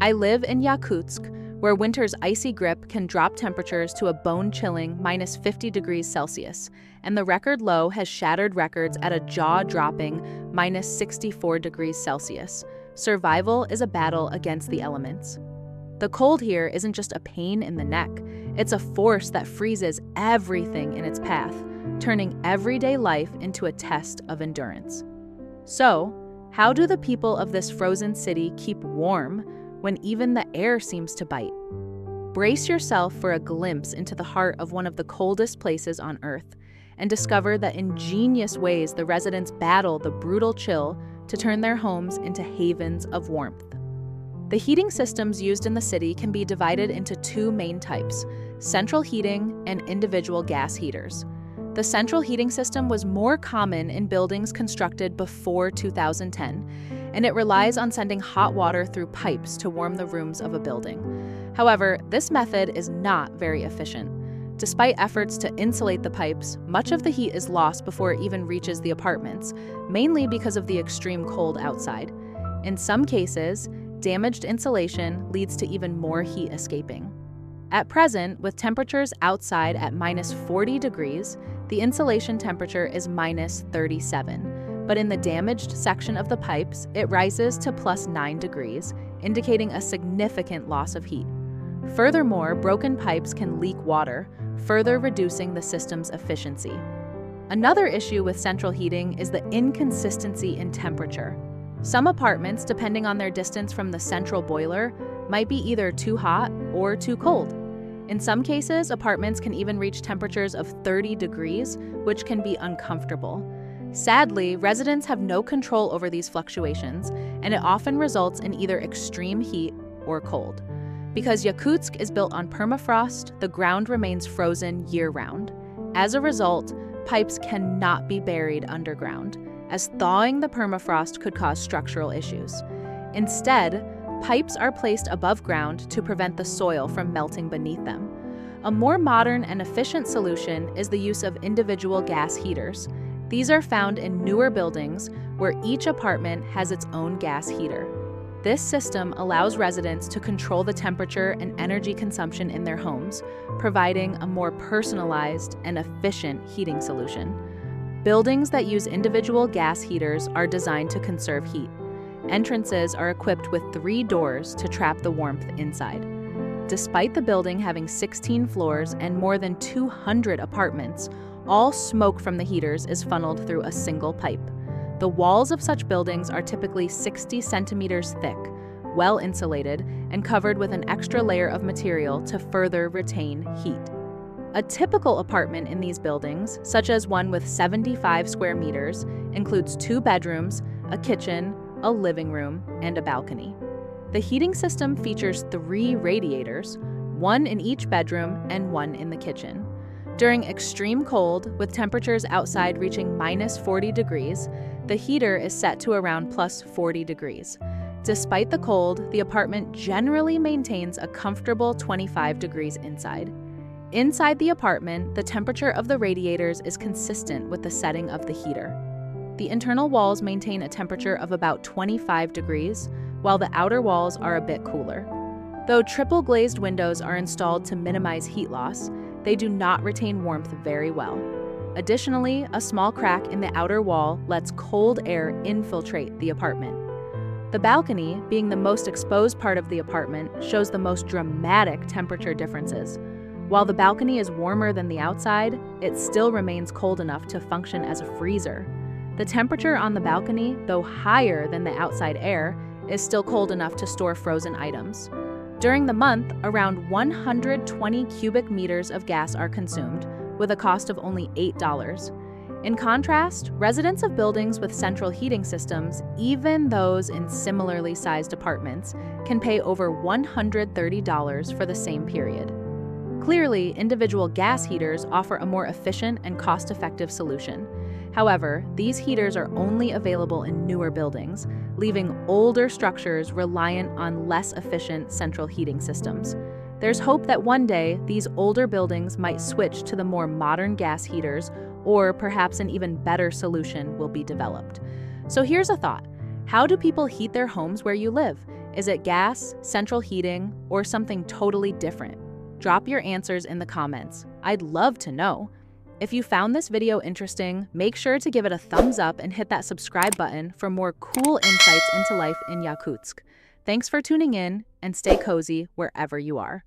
I live in Yakutsk, where winter's icy grip can drop temperatures to a bone-chilling minus 50 degrees Celsius, and the record low has shattered records at a jaw-dropping minus 64 degrees Celsius. Survival is a battle against the elements. The cold here isn't just a pain in the neck, it's a force that freezes everything in its path, turning everyday life into a test of endurance. So, how do the people of this frozen city keep warm when even the air seems to bite? Brace yourself for a glimpse into the heart of one of the coldest places on Earth and discover the ingenious ways the residents battle the brutal chill to turn their homes into havens of warmth. The heating systems used in the city can be divided into two main types: central heating and individual gas heaters. The central heating system was more common in buildings constructed before 2010, and it relies on sending hot water through pipes to warm the rooms of a building. However, this method is not very efficient. Despite efforts to insulate the pipes, much of the heat is lost before it even reaches the apartments, mainly because of the extreme cold outside. In some cases, damaged insulation leads to even more heat escaping. At present, with temperatures outside at minus 40 degrees, the insulation temperature is minus 37. But in the damaged section of the pipes, it rises to plus 9 degrees, indicating a significant loss of heat. Furthermore, broken pipes can leak water, further reducing the system's efficiency. Another issue with central heating is the inconsistency in temperature. Some apartments, depending on their distance from the central boiler, might be either too hot or too cold. In some cases, apartments can even reach temperatures of 30 degrees, which can be uncomfortable. Sadly, residents have no control over these fluctuations, and it often results in either extreme heat or cold. Because Yakutsk is built on permafrost, the ground remains frozen year-round. As a result, pipes cannot be buried underground, as thawing the permafrost could cause structural issues. Instead, pipes are placed above ground to prevent the soil from melting beneath them. A more modern and efficient solution is the use of individual gas heaters. These are found in newer buildings where each apartment has its own gas heater. This system allows residents to control the temperature and energy consumption in their homes, providing a more personalized and efficient heating solution. Buildings that use individual gas heaters are designed to conserve heat. Entrances are equipped with 3 doors to trap the warmth inside. Despite the building having 16 floors and more than 200 apartments, all smoke from the heaters is funneled through a single pipe. The walls of such buildings are typically 60 centimeters thick, well insulated, and covered with an extra layer of material to further retain heat. A typical apartment in these buildings, such as one with 75 square meters, includes 2 bedrooms, a kitchen, a living room, and a balcony. The heating system features 3 radiators, 1 in each bedroom and 1 in the kitchen. During extreme cold, with temperatures outside reaching minus 40 degrees, the heater is set to around plus 40 degrees. Despite the cold, the apartment generally maintains a comfortable 25 degrees inside. Inside the apartment, the temperature of the radiators is consistent with the setting of the heater. The internal walls maintain a temperature of about 25 degrees, while the outer walls are a bit cooler. Though triple glazed windows are installed to minimize heat loss, they do not retain warmth very well. Additionally, a small crack in the outer wall lets cold air infiltrate the apartment. The balcony, being the most exposed part of the apartment, shows the most dramatic temperature differences. While the balcony is warmer than the outside, it still remains cold enough to function as a freezer. The temperature on the balcony, though higher than the outside air, is still cold enough to store frozen items. During the month, around 120 cubic meters of gas are consumed, with a cost of only $8. In contrast, residents of buildings with central heating systems, even those in similarly sized apartments, can pay over $130 for the same period. Clearly, individual gas heaters offer a more efficient and cost-effective solution. However, these heaters are only available in newer buildings, leaving older structures reliant on less efficient central heating systems. There's hope that one day these older buildings might switch to the more modern gas heaters, or perhaps an even better solution will be developed. So here's a thought. How do people heat their homes where you live? Is it gas, central heating, or something totally different? Drop your answers in the comments. I'd love to know. If you found this video interesting, make sure to give it a thumbs up and hit that subscribe button for more cool insights into life in Yakutsk. Thanks for tuning in, and stay cozy wherever you are.